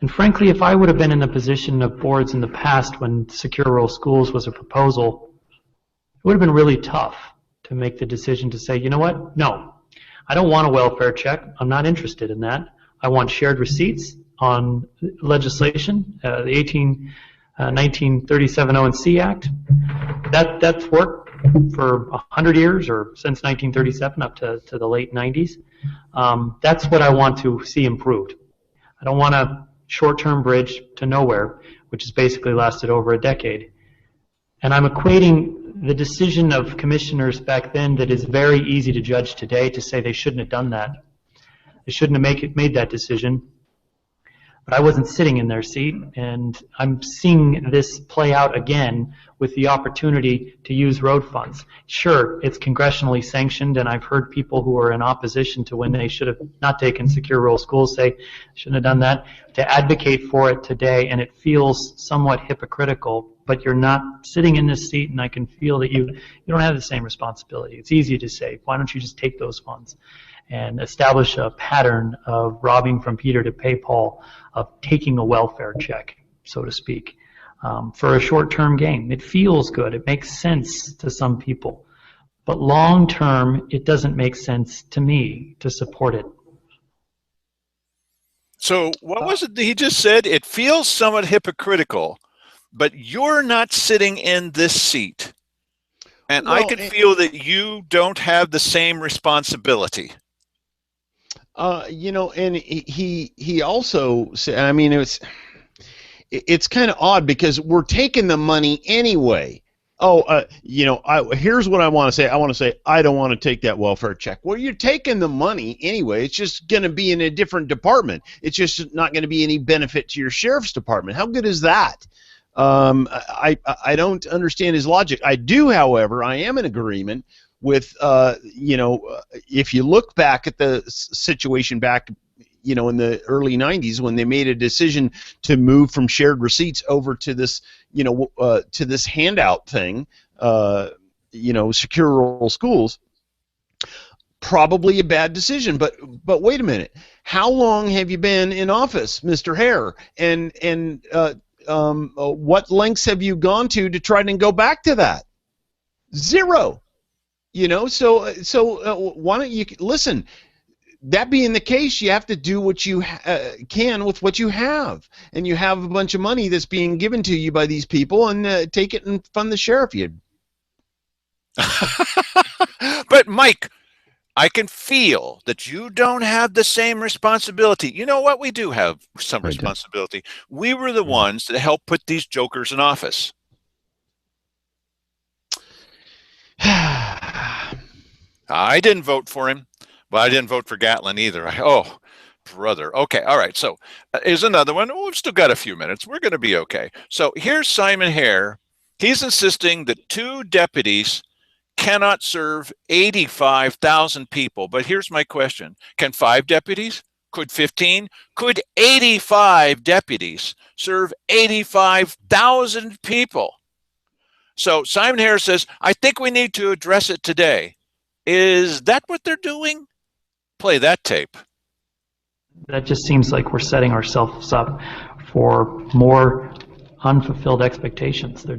And frankly, if I would have been in the position of boards in the past when secure rural schools was a proposal, it would have been really tough to make the decision to say, you know what, no, I don't want a welfare check. I'm not interested in that. I want shared receipts on legislation, the 1937 O&C Act. That's worked for 100 years, or since 1937 up to the late 90s. That's what I want to see improved. I don't want a short-term bridge to nowhere, which has basically lasted over a decade. And I'm equating the decision of commissioners back then that is very easy to judge today to say they shouldn't have done that. They shouldn't have made that decision. But I wasn't sitting in their seat, and I'm seeing this play out again with the opportunity to use road funds. Sure, it's congressionally sanctioned, and I've heard people who are in opposition to when they should have not taken secure rural schools say, shouldn't have done that, to advocate for it today, and it feels somewhat hypocritical, but you're not sitting in this seat, and I can feel that you don't have the same responsibility. It's easy to say, why don't you just take those funds and establish a pattern of robbing from Peter to pay Paul, of taking a welfare check, so to speak, for a short-term gain. It feels good. It makes sense to some people. But long-term, it doesn't make sense to me to support it. So what was it that he just said? It feels somewhat hypocritical, but you're not sitting in this seat. And I can feel that you don't have the same responsibility. You know, and he also said, I mean, it's kind of odd because we're taking the money anyway. You know, here's what I want to say. I want to say I don't want to take that welfare check. Well, you're taking the money anyway. It's just going to be in a different department. It's just not going to be any benefit to your sheriff's department. How good is that? I don't understand his logic. I do, however, I am in agreement with, you know, if you look back at the situation back, you know, in the early 90s when they made a decision to move from shared receipts over to this, you know, to this handout thing, you know, secure rural schools, probably a bad decision. But wait a minute. How long have you been in office, Mr. Hare? And what lengths have you gone to try and go back to that? Zero. You know, so why don't you listen? That being the case, you have to do what you can with what you have, and you have a bunch of money that's being given to you by these people, and take it and fund the sheriff. But Mike, I can feel that you don't have the same responsibility. You know what? We do have some responsibility. We were the ones that helped put these jokers in office. I didn't vote for him, but I didn't vote for Gatlin either. Oh, brother. Okay, all right. So here's another one. Oh, we've still got a few minutes. We're going to be okay. So here's Simon Hare. He's insisting that 2 deputies cannot serve 85,000 people. But here's my question. Can 5 deputies? Could 15? Could 85 deputies serve 85,000 people? So Simon Hare says, I think we need to address it today. Is that what they're doing? Play that tape. That just seems like we're setting ourselves up for more unfulfilled expectations. They're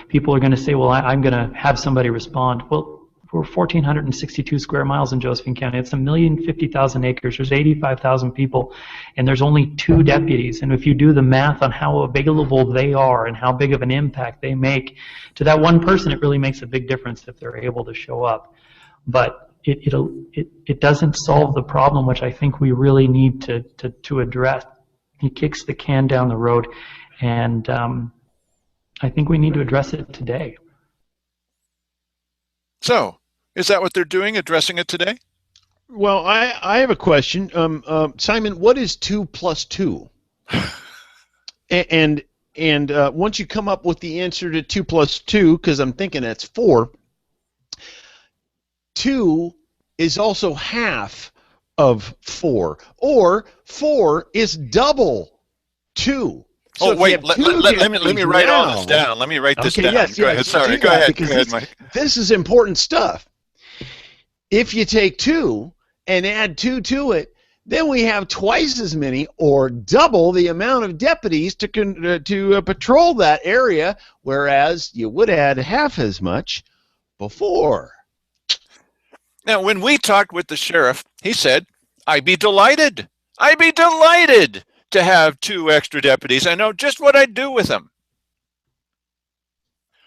people are going to say, well, I'm going to have somebody respond. Well, we're 1,462 square miles in Josephine County. It's 1,050,000 acres. There's 85,000 people, and there's only 2 deputies. And if you do the math on how available they are and how big of an impact they make to that one person, it really makes a big difference if they're able to show up. But it doesn't solve the problem, which I think we really need to address. He kicks the can down the road, and I think we need to address it today. So, is that what they're doing, addressing it today? Well, I have a question. Simon, what is 2 plus 2? and once you come up with the answer to 2 plus 2, because I'm thinking that's 4, 2 is also half of 4, or 4 is double 2. So wait, let me write all this down. Let me write this down. Yes, go ahead. Sorry, go ahead, Mike. This is important stuff. If you take 2 and add 2 to it, then we have twice as many or double the amount of deputies to patrol that area, whereas you would have had half as much before. Now, when we talked with the sheriff, he said, I'd be delighted. I'd be delighted to have 2 extra deputies. I know just what I'd do with them.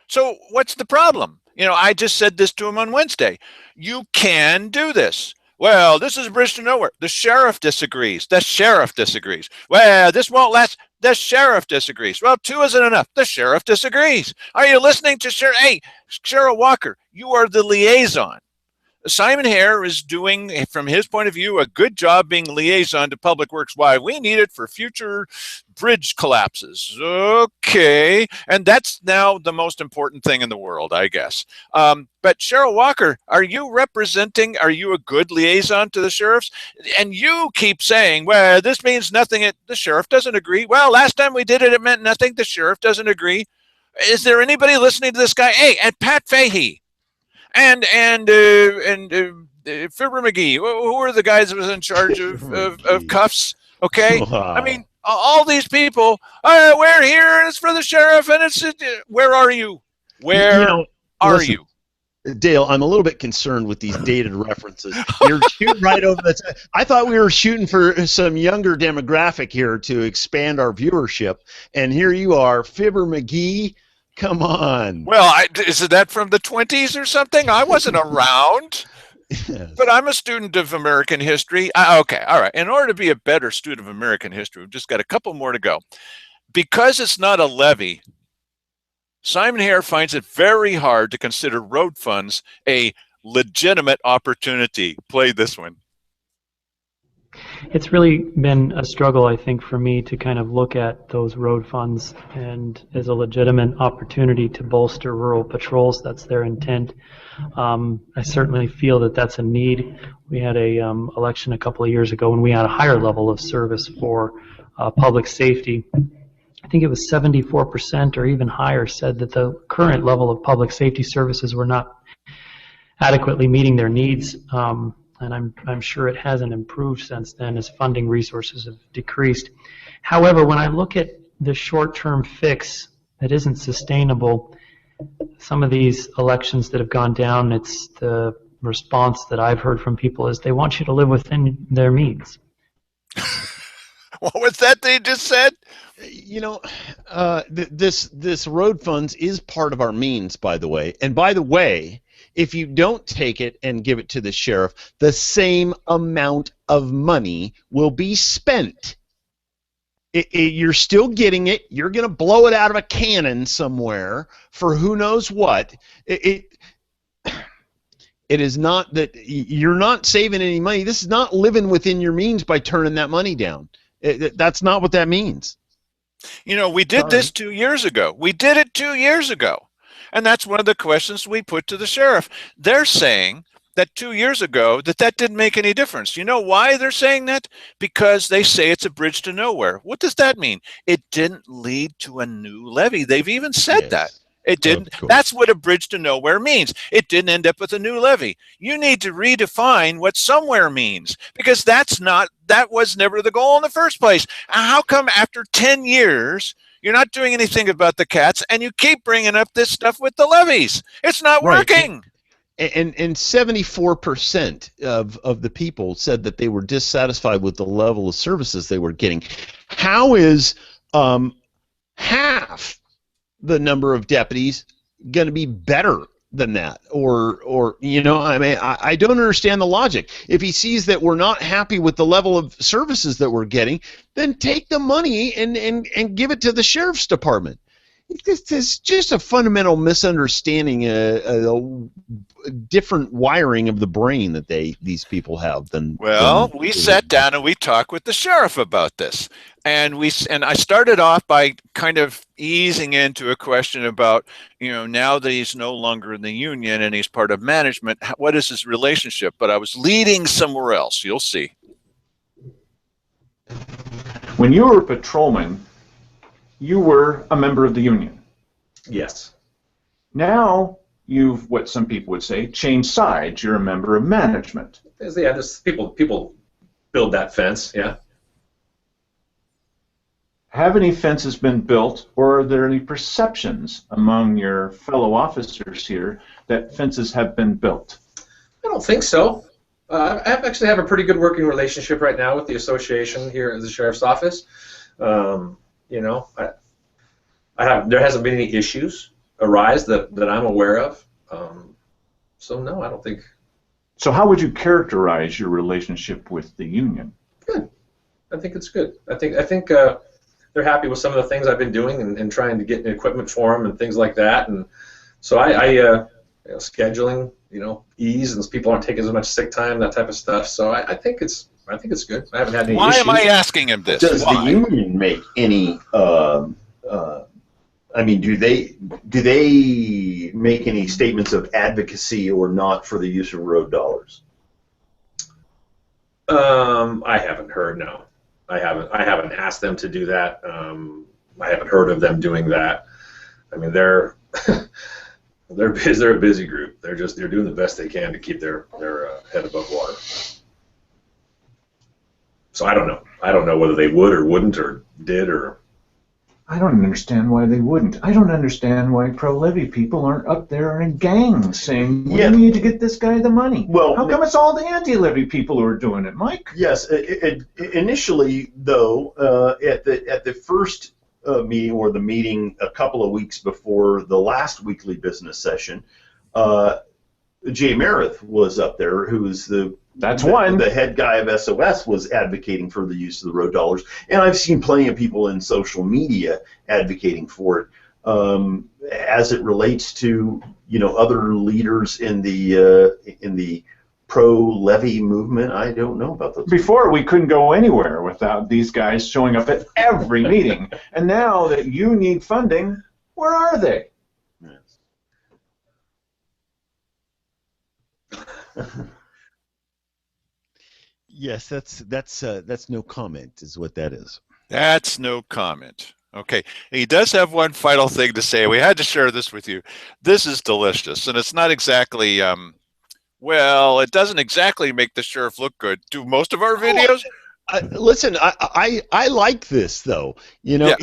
So what's the problem? You know, I just said this to him on Wednesday. You can do this. Well, this is a bridge to nowhere. The sheriff disagrees. The sheriff disagrees. Well, this won't last. The sheriff disagrees. Well, 2 isn't enough. The sheriff disagrees. Are you listening to Sheriff? Hey, Sheriff Walker, you are the liaison. Simon Hare is doing, from his point of view, a good job being liaison to Public Works. Why? We need it for future bridge collapses. Okay. And that's now the most important thing in the world, I guess. But Cheryl Walker, are you a good liaison to the sheriffs? And you keep saying, well, this means nothing. The sheriff doesn't agree. Well, last time we did it, it meant nothing. The sheriff doesn't agree. Is there anybody listening to this guy? Hey, and Pat Fahey. And Fibber McGee, who are the guys that was in charge of cuffs? Okay, wow. I mean, all these people. We're here, and it's for the sheriff, and it's. Where are you? Where are you? Dale, I'm a little bit concerned with these dated references. You're shooting right over the top. I thought we were shooting for some younger demographic here to expand our viewership, and here you are, Fibber McGee. Come on. Well, is that from the 20s or something? I wasn't around. Yes. But I'm a student of American history. Okay, all right. In order to be a better student of American history, we've just got a couple more to go. Because it's not a levy, Simon Hare finds it very hard to consider road funds a legitimate opportunity. Play this one. It's really been a struggle, I think, for me to kind of look at those road funds and as a legitimate opportunity to bolster rural patrols. That's their intent. I certainly feel that that's a need. We had a election a couple of years ago when we had a higher level of service for public safety. I think it was 74% or even higher said that the current level of public safety services were not adequately meeting their needs. And I'm sure it hasn't improved since then as funding resources have decreased. However, when I look at the short-term fix that isn't sustainable, some of these elections that have gone down, it's the response that I've heard from people is they want you to live within their means. What was that they just said? You know, this road funds is part of our means, by the way. And by the way, if you don't take it and give it to the sheriff, the same amount of money will be spent. You're still getting it. You're going to blow it out of a cannon somewhere for who knows what. It is not that you're not saving any money. This is not living within your means by turning that money down. That's not what that means. You know, we did this 2 years ago. We did it 2 years ago. And that's one of the questions we put to the sheriff. They're saying that 2 years ago that didn't make any difference. You know why they're saying that? Because they say it's a bridge to nowhere. What does that mean? It didn't lead to a new levy. They've even said that. It didn't. That's what a bridge to nowhere means. It didn't end up with a new levy. You need to redefine what somewhere means, because that was never the goal in the first place. How come after 10 years you're not doing anything about the cats and you keep bringing up this stuff with the levies? It's not working. And 74% of the people said that they were dissatisfied with the level of services they were getting. How is half the number of deputies going to be better than that? Or you know, I mean, I don't understand the logic. If he sees that we're not happy with the level of services that we're getting, then take the money and give it to the sheriff's department. It's just a fundamental misunderstanding, a different wiring of the brain that these people have than. Well, we sat down and we talked with the sheriff about this, and I started off by kind of easing into a question about, you know, now that he's no longer in the union and he's part of management, what is his relationship? But I was leading somewhere else. You'll see. When you were a patrolman, you were a member of the union. Yes. Now you've, what some people would say, changed sides. You're a member of management. Yeah, there's people build that fence, yeah. Have any fences been built, or are there any perceptions among your fellow officers here that fences have been built? I don't think so. I actually have a pretty good working relationship right now with the association here at the sheriff's office. You know, there hasn't been any issues arise that I'm aware of. So no, I don't think. So how would you characterize your relationship with the union? Good. I think it's good. I think they're happy with some of the things I've been doing and trying to get equipment for them and things like that. And so you know, scheduling, you know, ease, and people aren't taking as much sick time, that type of stuff. So I think it's good. I haven't had any Why issues. am I asking him this? Does Why? the union make any? I mean, do they make any statements of advocacy or not for the use of road dollars? I haven't heard. No, I haven't asked them to do that. I haven't heard of them doing that. I mean, they're they're a busy group. They're doing the best they can to keep their head above water. So I don't know. I don't know whether they would or wouldn't or did or. I don't understand why they wouldn't. I don't understand why pro-levy people aren't up there in gangs saying, we need to get this guy the money. Well, how come it's all the anti-levy people who are doing it, Mike? Yes. Initially, though, at the first meeting, or the meeting a couple of weeks before the last weekly business session, Jay Meredith was up there, who is the head guy of SOS, was advocating for the use of the road dollars, and I've seen plenty of people in social media advocating for it. As it relates to, you know, other leaders in the pro-levy movement, I don't know about those. Before, we couldn't go anywhere without these guys showing up at every meeting, and now that you need funding, where are they? Yes, that's no comment, is what that is. That's no comment. Okay, he does have one final thing to say. We had to share this with you. This is delicious, and it's not exactly, well, it doesn't exactly make the sheriff look good. Do most of our videos? Listen, I like this, though. You know,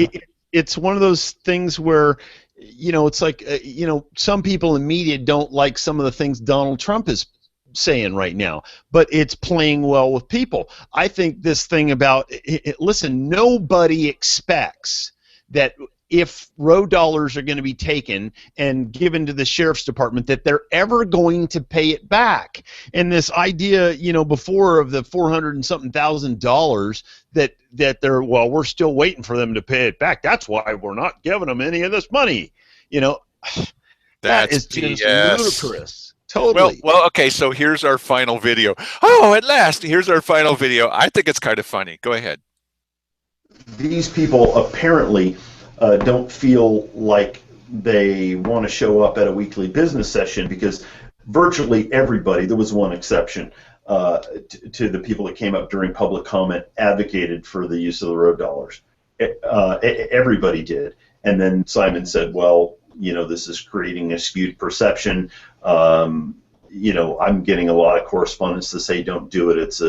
it's one of those things where, you know, it's like, you know, some people in media don't like some of the things Donald Trump is saying right now, but it's playing well with people. I think this thing about, listen, nobody expects that if road dollars are going to be taken and given to the sheriff's department, that they're ever going to pay it back. And this idea, you know, before of the $400 and something thousand that they're, well, we're still waiting for them to pay it back. That's why we're not giving them any of this money. You know, that is just ludicrous. Totally. Well, okay, so here's our final video. Oh, at last, here's our final video. I think it's kind of funny. Go ahead. These people apparently don't feel like they want to show up at a weekly business session, because virtually everybody, there was one exception, to the people that came up during public comment, advocated for the use of the road dollars. Everybody did. And then Simon said, well, you know, this is creating a skewed perception. You know, I'm getting a lot of correspondence to say don't do it. It's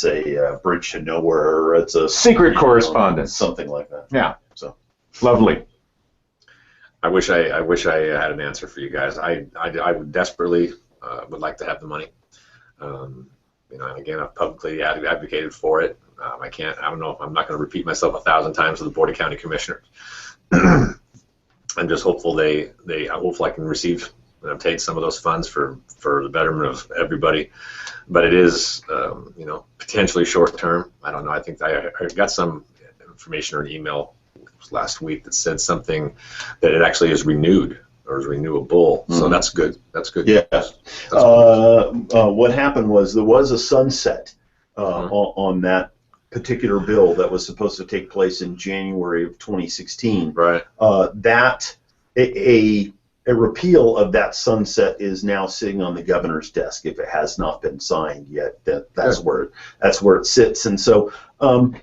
a bridge to nowhere, or it's a secret correspondence, something like that. Yeah. So lovely. I wish I had an answer for you guys. I would desperately would like to have the money. You know, again, I've publicly advocated for it. I don't know if I'm not going to repeat myself 1,000 times to the Board of County Commissioners. I'm just hopeful hopefully I can receive and obtain some of those funds for the betterment of everybody. But it is, you know, potentially short term. I don't know. I think I got some information or an email last week that said something that it actually is renewed or is renewable. So that's good. That's good. Yeah. What happened was there was a sunset on that particular bill that was supposed to take place in January of 2016. Right. That a repeal of that sunset is now sitting on the governor's desk if it has not been signed yet. That's where it sits. And so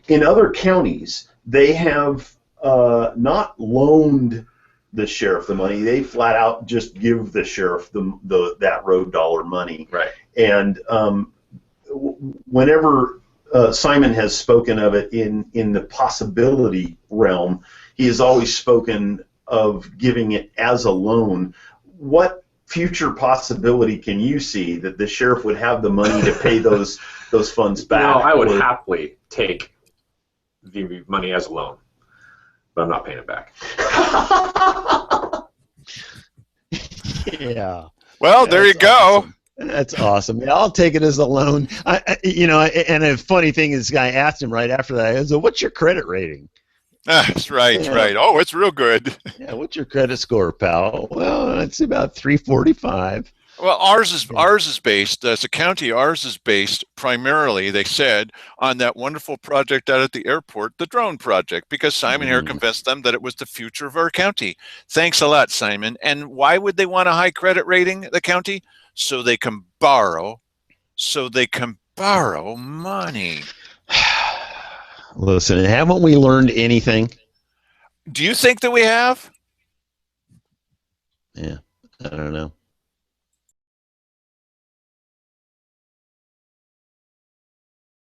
in other counties, they have not loaned the sheriff the money. They flat out just give the sheriff that road dollar money. Right. And whenever Simon has spoken of it in the possibility realm. He has always spoken of giving it as a loan. What future possibility can you see that the sheriff would have the money to pay those funds back? No, I would happily take the money as a loan, but I'm not paying it back. Yeah. Well, there you go. Awesome. That's awesome. Yeah, I'll take it as a loan. And a funny thing is, this guy asked him right after that, I said, "What's your credit rating?" That's right, right. Oh, it's real good. Yeah, what's your credit score, pal? Well, it's about 345. Well, ours is based as a county. Ours is based primarily, they said, on that wonderful project out at the airport, the drone project, because Simon here convinced them that it was the future of our county. Thanks a lot, Simon. And why would they want a high credit rating, the county? So they can borrow. So they can borrow money. Listen, haven't we learned anything? Do you think that we have? Yeah, I don't know.